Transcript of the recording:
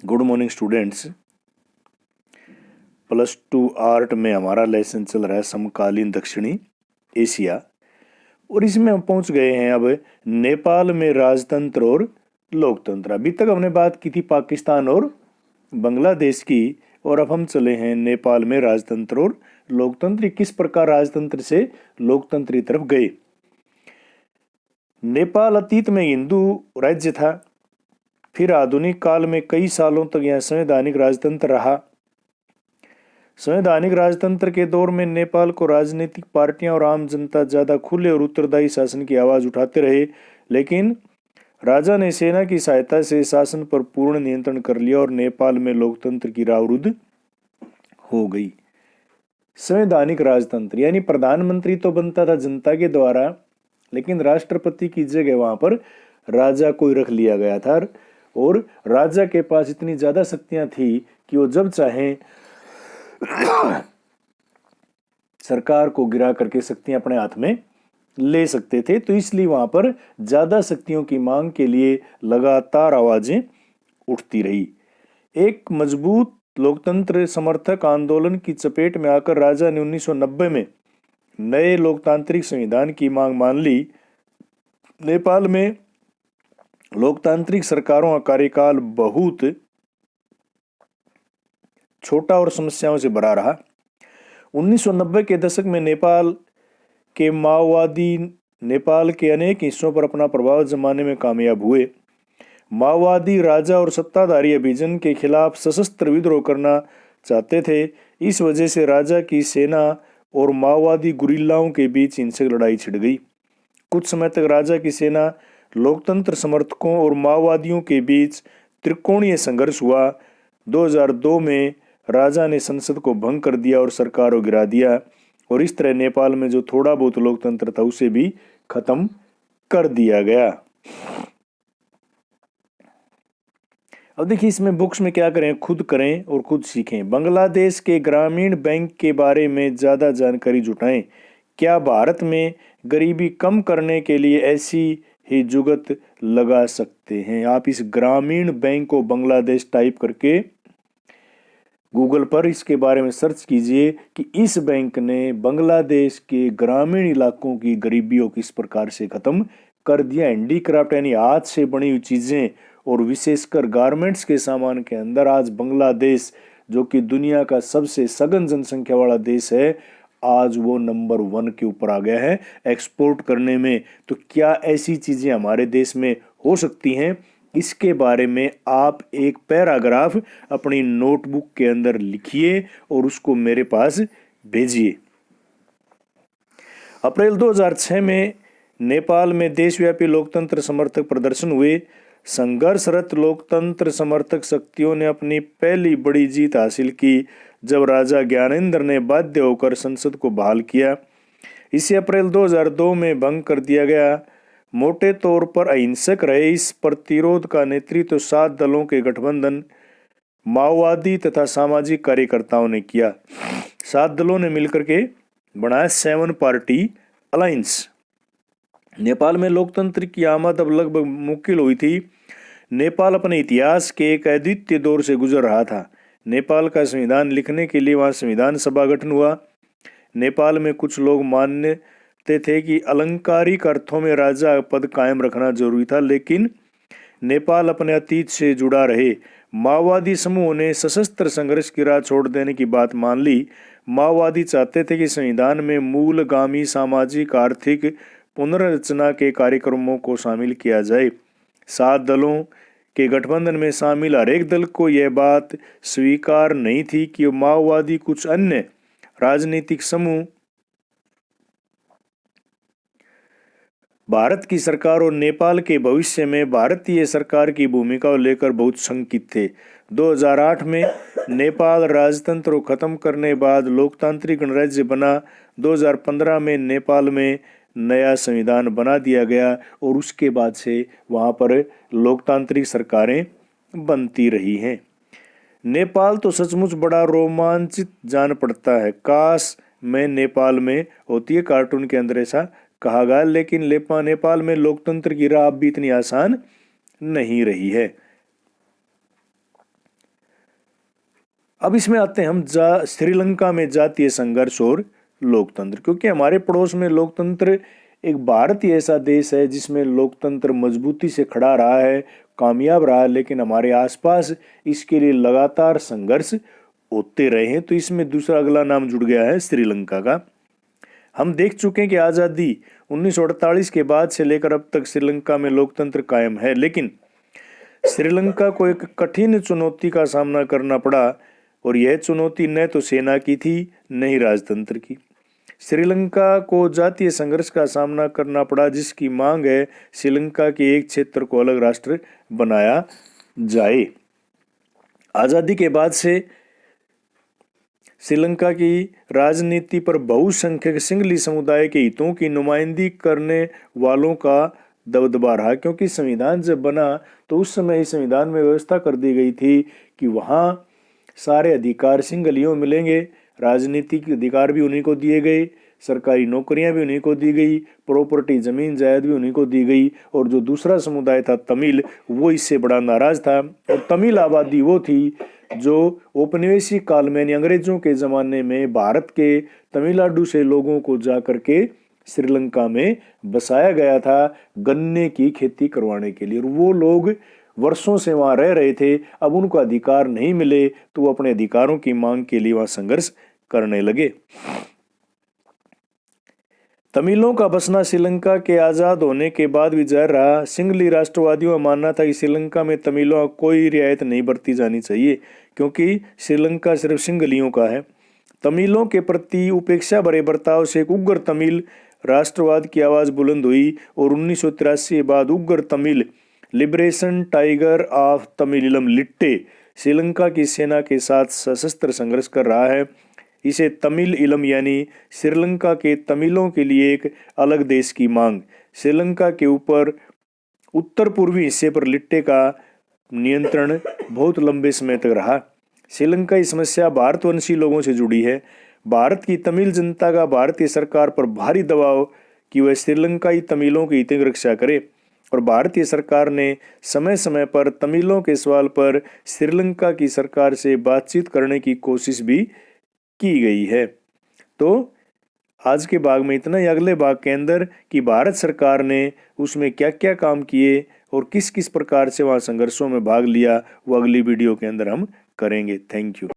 Good morning students. +2 art में हमारा lesson चल रहा है समकालीन दक्षिणी एशिया, और इसमें हम पहुंच गए हैं अब नेपाल में राजतंत्र और लोकतंत्र। अभी तक हमने बात की थी पाकिस्तान और बांग्लादेश की, और अब हम चले हैं नेपाल में राजतंत्र और लोकतंत्र। किस प्रकार राजतंत्र से लोकतंत्र की तरफ गए। नेपाल अतीत में हिंदू राज्य था, फिर आधुनिक काल में कई सालों तक यह संवैधानिक राजतंत्र रहा। संवैधानिक राजतंत्र के दौर में नेपाल को राजनीतिक पार्टियां और आम जनता ज्यादा खुले और उत्तरदायी शासन की आवाज उठाते रहे, लेकिन राजा ने सेना की सहायता से शासन पर पूर्ण नियंत्रण कर लिया और नेपाल में लोकतंत्र की राह रुद्ध हो गई। संवैधानिक राजतंत्र यानी प्रधानमंत्री तो बनता था जनता के द्वारा, लेकिन राष्ट्रपति की जगह वहां पर राजा को रख लिया गया था, और राजा के पास इतनी ज्यादा शक्तियां थी कि वो जब चाहे सरकार को गिरा करके शक्तियां अपने हाथ में ले सकते थे। तो इसलिए वहां पर ज्यादा शक्तियों की मांग के लिए लगातार आवाजें उठती रही। एक मजबूत लोकतंत्र समर्थक आंदोलन की चपेट में आकर राजा ने 1990 में नए लोकतांत्रिक संविधान की मांग मान ली। नेपाल में लोकतांत्रिक सरकारों का कार्यकाल बहुत छोटा और समस्याओं से भरा रहा। 1990 के दशक में नेपाल के माओवादी नेपाल के अनेक हिस्सों पर अपना प्रभाव जमाने में कामयाब हुए। माओवादी राजा और सत्ताधारी अभिजन के खिलाफ सशस्त्र विद्रोह करना चाहते थे। इस वजह से राजा की सेना और माओवादी गुरिल्लाओं के बीच हिंसक लड़ाई छिड़ गई। कुछ समय तक राजा की सेना, लोकतंत्र समर्थकों और माओवादियों के बीच त्रिकोणीय संघर्ष हुआ। 2002 में राजा ने संसद को भंग कर दिया और सरकार को गिरा दिया, और इस तरह नेपाल में जो थोड़ा बहुत लोकतंत्र था उसे भी खत्म कर दिया गया। अब देखिए इसमें बुक्स में क्या करें, खुद करें और खुद सीखें। बांग्लादेश के ग्रामीण बैंक के बारे में ज्यादा जानकारी जुटाएं। क्या भारत में गरीबी कम करने के लिए ऐसी ही जुगत लगा सकते हैं। आप इस ग्रामीण बैंक को बांग्लादेश टाइप करके गूगल पर इसके बारे में सर्च कीजिए कि इस बैंक ने बांग्लादेश के ग्रामीण इलाकों की गरीबी को किस प्रकार से खत्म कर दिया। हैंडीक्राफ्ट यानी हाथ से बनी हुई चीजें और विशेषकर गारमेंट्स के सामान के अंदर आज बांग्लादेश, जो कि दुनिया का सबसे सघन जनसंख्या वाला देश है, आज वो नंबर 1 के ऊपर आ गया है एक्सपोर्ट करने में। तो क्या ऐसी चीजें हमारे देश में हो सकती हैं, इसके बारे में आप एक पैराग्राफ अपनी नोटबुक के अंदर लिखिए और उसको मेरे पास भेजिए। अप्रैल 2006 में नेपाल में देशव्यापी लोकतंत्र समर्थक प्रदर्शन हुए। संघर्षरत लोकतंत्र समर्थक शक्तियों ने अपनी पहली बड़ी जीत हासिल की जब राजा ज्ञानेंद्र ने बाध्य होकर संसद को बहाल किया। इसे अप्रैल 2002 में भंग कर दिया गया। मोटे तौर पर अहिंसक रहे इस प्रतिरोध का नेतृत्व 7 दलों के गठबंधन, माओवादी तथा सामाजिक कार्यकर्ताओं ने किया। 7 दलों ने मिलकर के बनाया 7 पार्टी अलायंस। नेपाल में लोकतंत्र की आमद अब लगभग मुश्किल हुई थी। नेपाल अपने इतिहास के एक अद्वितीय दौर से गुजर रहा था। नेपाल का संविधान लिखने के लिए वहां संविधान सभा गठन हुआ। नेपाल में कुछ लोग मानते थे कि अलंकारिक अर्थों में राजा पद कायम रखना जरूरी था, लेकिन नेपाल अपने अतीत से जुड़ा रहे। माओवादी समूह ने सशस्त्र संघर्ष की राह छोड़ देने की बात मान ली। माओवादी चाहते थे कि संविधान में मूलगामी सामाजिक आर्थिक पुनर्रचना के कार्यक्रमों को शामिल किया जाए। 7 दलों के गठबंधन में शामिल हर एक दल को यह बात स्वीकार नहीं थी कि माओवादी कुछ अन्य राजनीतिक समूह भारत की सरकार और नेपाल के भविष्य में भारतीय सरकार की भूमिका को लेकर बहुत शंकित थे। 2008 में नेपाल राजतंत्र को खत्म करने बाद लोकतांत्रिक गणराज्य बना। 2015 में नेपाल में नया संविधान बना दिया गया और उसके बाद से वहां पर लोकतांत्रिक सरकारें बनती रही हैं। नेपाल तो सचमुच बड़ा रोमांचित जान पड़ता है। काश मैं नेपाल में होती है। कार्टून के अंदर ऐसा कहा गया, लेकिन नेपाल में लोकतंत्र की राह भी इतनी आसान नहीं रही है। अब इसमें आते हैं हम श्रीलंका में जातीय संघर्ष और लोकतंत्र, क्योंकि हमारे पड़ोस में लोकतंत्र, एक भारत ही ऐसा देश है जिसमें लोकतंत्र मजबूती से खड़ा रहा है, कामयाब रहा है, लेकिन हमारे आसपास इसके लिए लगातार संघर्ष होते रहे हैं। तो इसमें दूसरा अगला नाम जुड़ गया है श्रीलंका का। हम देख चुके हैं कि आज़ादी 1948 के बाद से लेकर अब तक श्रीलंका में लोकतंत्र कायम है, लेकिन श्रीलंका को एक कठिन चुनौती का सामना करना पड़ा, और यह चुनौती न तो सेना की थी न ही राजतंत्र की। श्रीलंका को जातीय संघर्ष का सामना करना पड़ा, जिसकी मांग है श्रीलंका के एक क्षेत्र को अलग राष्ट्र बनाया जाए। आज़ादी के बाद से श्रीलंका की राजनीति पर बहुसंख्यक सिंहली समुदाय के हितों की नुमाइंदगी करने वालों का दबदबा रहा, क्योंकि संविधान जब बना तो उस समय इस संविधान में व्यवस्था कर दी गई थी कि वहाँ सारे अधिकार सिंहलियों मिलेंगे, राजनीतिक अधिकार भी उन्हीं को दिए गए, सरकारी नौकरियां भी उन्हीं को दी गई, प्रॉपर्टी जमीन जायद भी उन्हीं को दी गई। और जो दूसरा समुदाय था तमिल, वो इससे बड़ा नाराज था, और तमिल आबादी वो थी जो औपनिवेशिक काल में, अंग्रेजों के ज़माने में भारत के तमिलनाडु से लोगों को जा करके श्रीलंका में बसाया गया था गन्ने की खेती करवाने के लिए। और वो लोग वर्षों से वहाँ रह रहे थे, अब उनको अधिकार नहीं मिले तो वो अपने अधिकारों की मांग के लिए वहाँ संघर्ष करने लगे। तमिलों का बसना श्रीलंका के आज़ाद होने के बाद भी जारी रहा। सिंहली राष्ट्रवादियों का मानना था कि श्रीलंका में तमिलों को कोई रियायत नहीं बरती जानी चाहिए, क्योंकि श्रीलंका सिर्फ सिंहलियों का है। तमिलों के प्रति उपेक्षा भरे बर्ताव से एक उग्र तमिल राष्ट्रवाद की आवाज़ बुलंद हुई, और 1983 के बाद उग्र तमिल लिबरेशन टाइगर ऑफ तमिलिलम लिट्टे श्रीलंका की सेना के साथ सशस्त्र संघर्ष कर रहा है। इसे तमिल इलम यानी श्रीलंका के तमिलों के लिए एक अलग देश की मांग। श्रीलंका के ऊपर उत्तर पूर्वी हिस्से पर लिट्टे का नियंत्रण बहुत लंबे समय तक रहा। श्रीलंका की समस्या भारतवंशी लोगों से जुड़ी है। भारत की तमिल जनता का भारतीय सरकार पर भारी दबाव कि वह श्रीलंकाई तमिलों की हितों की रक्षा करे, और भारतीय सरकार ने समय समय पर तमिलों के सवाल पर श्रीलंका की सरकार से बातचीत करने की कोशिश भी की गई है। तो आज के भाग में इतना ही। अगले भाग के अंदर कि भारत सरकार ने उसमें क्या क्या काम किए और किस किस प्रकार से वहाँ संघर्षों में भाग लिया, वो अगली वीडियो के अंदर हम करेंगे। Thank you.